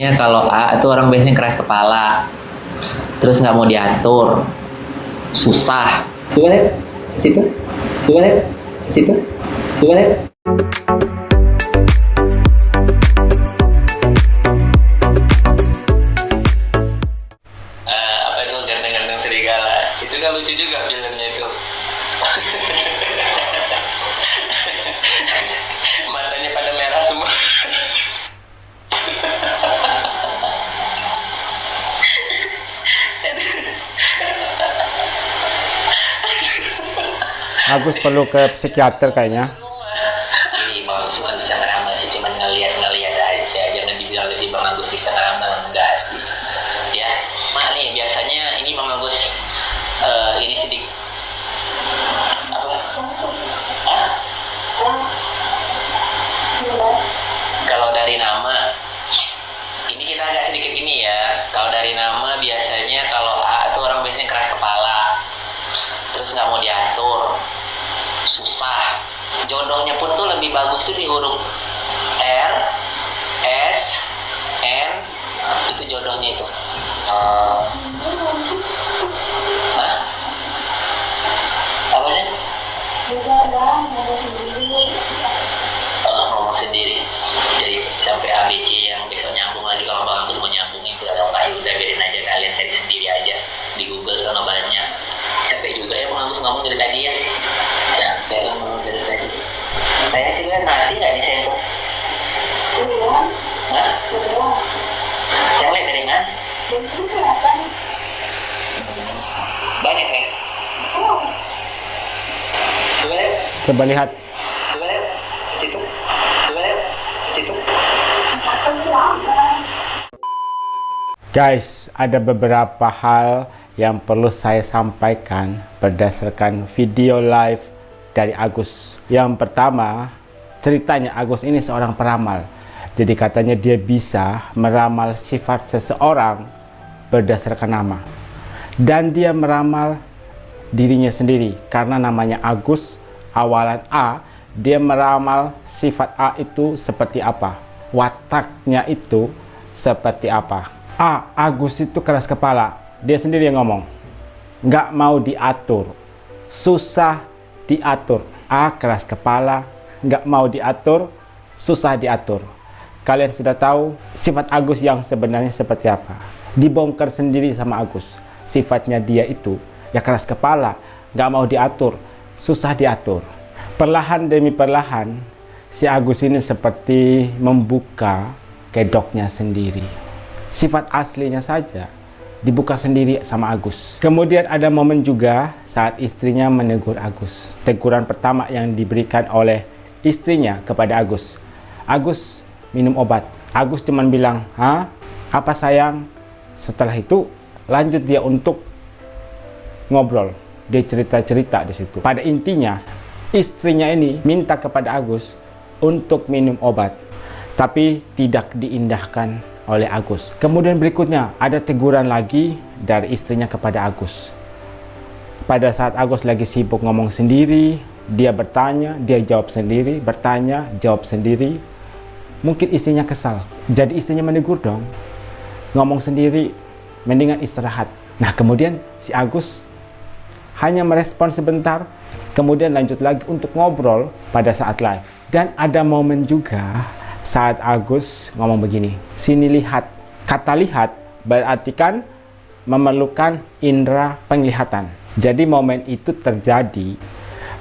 Ya, kalau A itu orang biasanya keras kepala, terus nggak mau diatur, susah. Coba lihat situ, coba lihat situ, coba lihat. Apa itu ganteng-ganteng serigala? Itu kan lucu juga filmnya itu. Matanya pada merah semua. Agus perlu ke psikiater kayaknya. Ih, Bang Agus bukan bisa ngeramal sih, cuman ngeliat-ngeliat aja. Jangan dibilang tadi Bang Agus bisa ngeramal, enggak sih. Ya, mak nih biasanya ini Bang Agus ini sedikit apa? Hah? Kalau dari nama, ini kita agak sedikit ini ya. Kalau dari nama biasanya kalau A itu orang biasanya keras kepala, terus nggak mau diatur, susah. Jodohnya pun tuh lebih bagus tuh di huruf R, S, N. Nah, itu jodohnya itu. Hah? Apa sih? Ngomong sendiri. Jadi sampai ABC yang besok nyambung lagi, kalau Bang Agus mau nyambungin kalau nggak ya udah biarin aja, kalian cari sendiri aja di Google, sana banyak. Capek juga ya Bang Agus ngomong dari tadi ya. Capek lah ngomong dari tadi. Saya juga nanti nggak nih saya tuh. Hah? Saya lihat dari mana? Banyak saya. Coba lihat. Coba lihat. Coba lihat situ. Coba lihat situ. Guys, ada beberapa hal yang perlu saya sampaikan berdasarkan video live dari Agus. Yang pertama, ceritanya Agus ini seorang peramal. Jadi katanya dia bisa meramal sifat seseorang berdasarkan nama. Dan dia meramal dirinya sendiri karena namanya Agus, awalan A. Dia meramal sifat A itu seperti apa, wataknya itu seperti apa. A, Agus itu keras kepala. Dia sendiri yang ngomong, nggak mau diatur, susah diatur. A, keras kepala, nggak mau diatur, susah diatur. Kalian sudah tahu sifat Agus yang sebenarnya seperti apa. Dibongkar sendiri sama Agus. Sifatnya dia itu ya keras kepala, nggak mau diatur, susah diatur. Perlahan demi perlahan, si Agus ini seperti membuka kedoknya sendiri. Sifat aslinya saja dibuka sendiri sama Agus. Kemudian ada momen juga saat istrinya menegur Agus. Teguran pertama yang diberikan oleh istrinya kepada Agus. Agus minum obat. Agus cuman bilang, "Hah? Apa sayang?" Setelah itu lanjut dia untuk ngobrol. Dia cerita-cerita di situ. Pada intinya, istrinya ini minta kepada Agus untuk minum obat, tapi tidak diindahkan oleh Agus. Kemudian berikutnya ada teguran lagi dari istrinya kepada Agus. Pada saat Agus lagi sibuk ngomong sendiri, dia bertanya, dia jawab sendiri, bertanya, jawab sendiri. Mungkin istrinya kesal. Jadi istrinya menegur dong. Ngomong sendiri, mendingan istirahat. Nah, kemudian si Agus hanya merespon sebentar, kemudian lanjut lagi untuk ngobrol pada saat live. Dan ada momen juga saat Agus ngomong begini, "Sini lihat." Kata lihat berarti kan memerlukan indera penglihatan. Jadi momen itu terjadi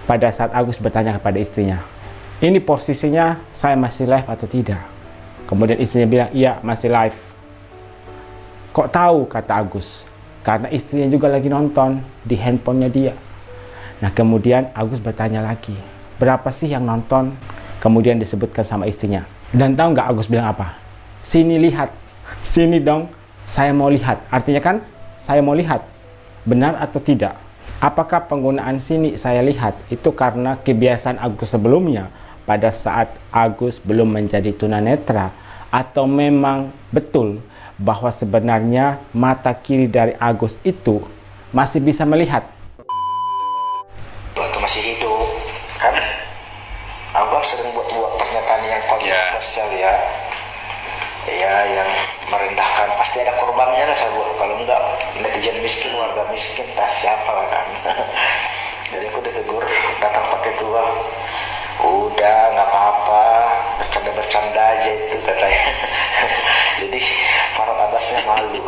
pada saat Agus bertanya kepada istrinya, "Ini posisinya saya masih live atau tidak?" Kemudian istrinya bilang, "Iya, masih live." "Kok tahu?" kata Agus. "Karena istrinya juga lagi nonton di handphonenya dia." Nah, kemudian Agus bertanya lagi, "Berapa sih yang nonton?" Kemudian disebutkan sama istrinya. Dan tahu nggak Agus bilang apa? "Sini lihat." Sini dong, saya mau lihat. Artinya kan, saya mau lihat. Benar atau tidak? Apakah penggunaan sini saya lihat itu karena kebiasaan Agus sebelumnya pada saat Agus belum menjadi tunanetra, atau memang betul bahwa sebenarnya mata kiri dari Agus itu masih bisa melihat? Waktu masih hidup, kan Abang sering buat pernyataan yang kontroversial ya. ya yang merendahkan, pasti ada korbannya lah saya buat. Kalau enggak netizen miskin, warga miskin, tas siapa lah kan. Jadi aku ditegur, datang pakai tua, udah nggak apa-apa, bercanda aja itu katanya. Jadi Farhad Abbasnya malu.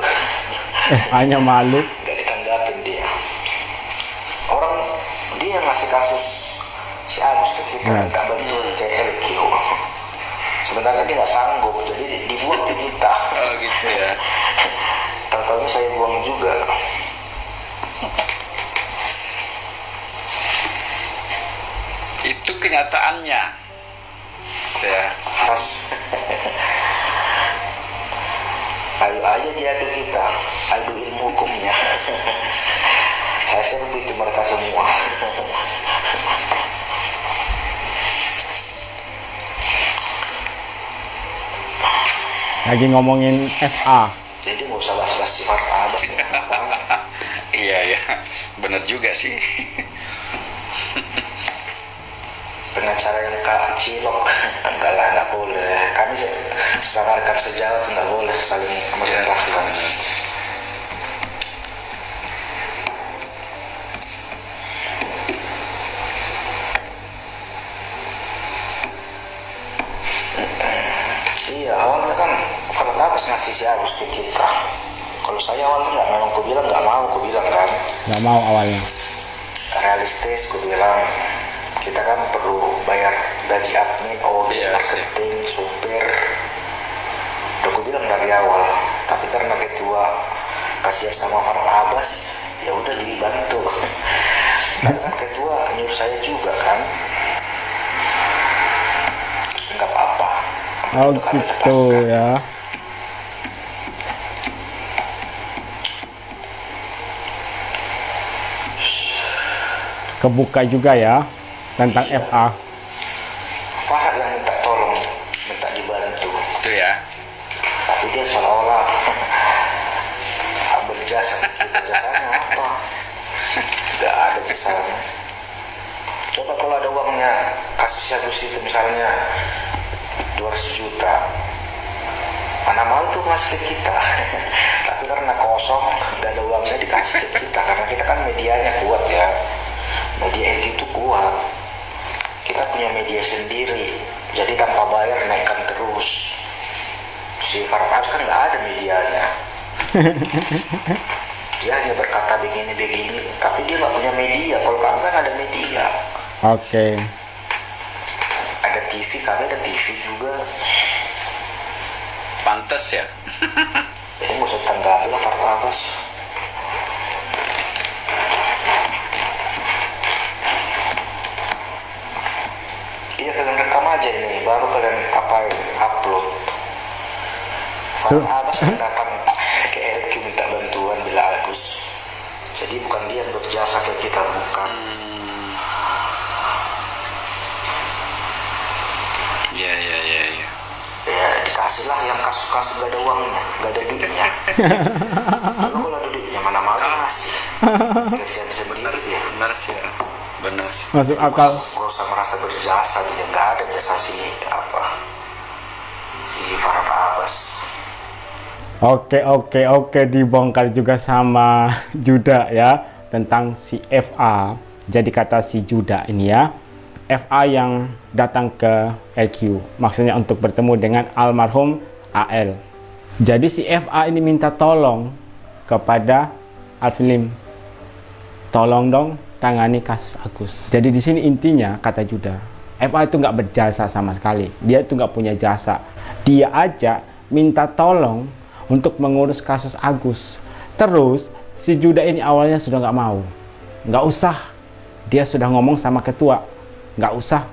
Hanya malu. Nggak ditanggapin dia. Orang dia ngasih kasus si Agus ke kita, minta bantuan ke LQ. Sebenarnya dia nggak sanggup, jadi dibuang ke kita. Oh gitu ya. Tahu-tahunya saya buang juga. Itu kenyataannya. Ya. Pas ayo aja diadu kita, adu ilmu hukumnya. Saya serbu itu mereka semua. Lagi ngomongin FA. Jadi nggak usah bahas-bahas sifat Abbas. Iya ya, benar juga sih. Pengacara yang Kak Cilok, enggak lah, nggak boleh. Kami seakan sejawat nggak boleh saling merendahkan. Iya, awalnya kan Farhad Abbas ngasih si Agus ke kita. Kalau saya awalnya nggak, memang aku bilang nggak mau, aku bilang kan Nggak mau awalnya. realistis, aku bilang kita kan perlu bayar gaji admin, Iya, marketing, supir. Udah aku bilang dari awal, tapi karena ketua kasihan sama Farhad Abbas, ya udah dibantu. Karena kan ketua nyuruh saya juga kan, nggak apa-apa. Oh Untuk kami gitu lepaskan. ya. Kebuka juga ya tentang FA. Farhad yang minta tolong, minta dibantu, Itu ya. tapi dia seolah-olah berjasa ke kita. Jasanya apa? Gak ada jasanya. Coba kalau ada uangnya, kasus Agus itu misalnya 200 juta, mana mau itu masuk ke kita. Tapi karena kosong, gak ada uangnya dikasih ke kita, karena kita kan medianya kuat ya. Media itu kuat, kita punya media sendiri, jadi tanpa bayar naikkan terus. Si Farhad Abbas kan nggak ada medianya. Dia hanya berkata begini-begini, tapi dia nggak punya media. Kalau kami kan ada media, Oke. ada TV, kami ada TV juga. Pantes ya. Jadi nggak usah tanggapi lah Farhad Abbas. Iya, kalian rekam aja ini, baru kalian upload. Farhad Abbas yang datang ke RQ minta bantuan bila Agus. Jadi bukan dia yang berjasa ke kita, bukan. Iya iya iya. Ya. Ya dikasihlah yang kasus-kasus gak ada uangnya, gak ada duitnya. Kalau ada duitnya mana mau dikasih. Kerjaan sendiri ya. Benar sih ya. Benar sih. Masuk akal. Gak usah merasa berjasa, dia gak ada jasa si Farhad Abbas. Oke, dibongkar juga sama Juda ya tentang si FA. Jadi kata si Juda ini ya, FA yang datang ke LQ, maksudnya untuk bertemu dengan almarhum AL. Jadi si FA ini minta tolong kepada Alvin Lim, tolong dong tangani kasus Agus. Jadi di sini intinya kata Juda, FA itu nggak berjasa sama sekali, dia itu nggak punya jasa. Dia aja minta tolong untuk mengurus kasus Agus. Terus si Juda ini awalnya sudah nggak mau, nggak usah. Dia sudah ngomong sama ketua, nggak usah,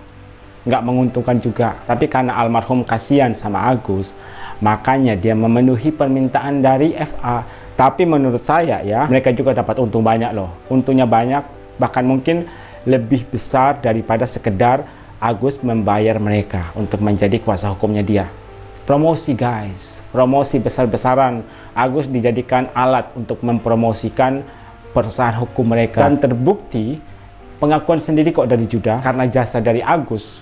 nggak menguntungkan juga. Tapi karena almarhum kasihan sama Agus, makanya dia memenuhi permintaan dari FA. Tapi menurut saya ya, mereka juga dapat untung banyak loh. Untungnya banyak, bahkan mungkin lebih besar daripada sekedar Agus membayar mereka untuk menjadi kuasa hukumnya dia. Promosi guys, promosi besar-besaran. Agus dijadikan alat untuk mempromosikan perusahaan hukum mereka. Dan terbukti pengakuan sendiri kok dari Juda, karena jasa dari Agus,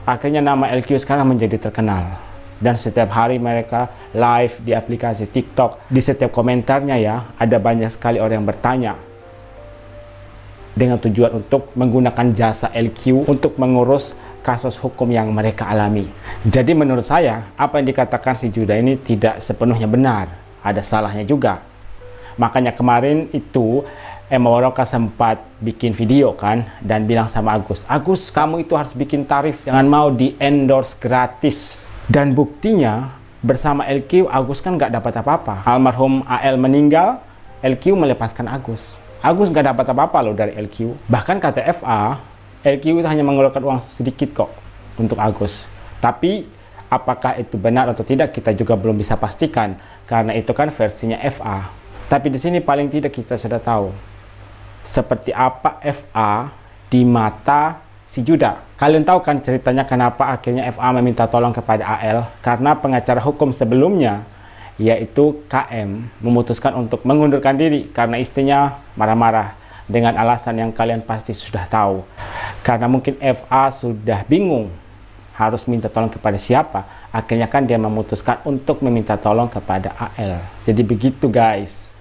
akhirnya nama LQ sekarang menjadi terkenal. Dan setiap hari mereka live di aplikasi TikTok. Di setiap komentarnya ya, ada banyak sekali orang yang bertanya dengan tujuan untuk menggunakan jasa LQ untuk mengurus kasus hukum yang mereka alami. Jadi menurut saya, apa yang dikatakan si Juda ini tidak sepenuhnya benar. Ada salahnya juga. Makanya kemarin itu Emma Waroka sempat bikin video kan, dan bilang sama Agus, Agus, kamu itu harus bikin tarif, jangan mau di endorse gratis. Dan buktinya bersama LQ, Agus kan nggak dapat apa-apa. Almarhum AL meninggal, LQ melepaskan Agus. Agus nggak dapat apa-apa loh dari LQ. Bahkan kata FA, LQ itu hanya mengeluarkan uang sedikit kok untuk Agus. Tapi apakah itu benar atau tidak kita juga belum bisa pastikan, karena itu kan versinya FA. Tapi di sini paling tidak kita sudah tahu seperti apa FA di mata si Juda. Kalian tahu kan ceritanya kenapa akhirnya FA meminta tolong kepada AL? Karena pengacara hukum sebelumnya, yaitu KM, memutuskan untuk mengundurkan diri karena istrinya marah-marah dengan alasan yang kalian pasti sudah tahu. Karena mungkin FA sudah bingung harus minta tolong kepada siapa, akhirnya kan dia memutuskan untuk meminta tolong kepada AL. Jadi begitu guys.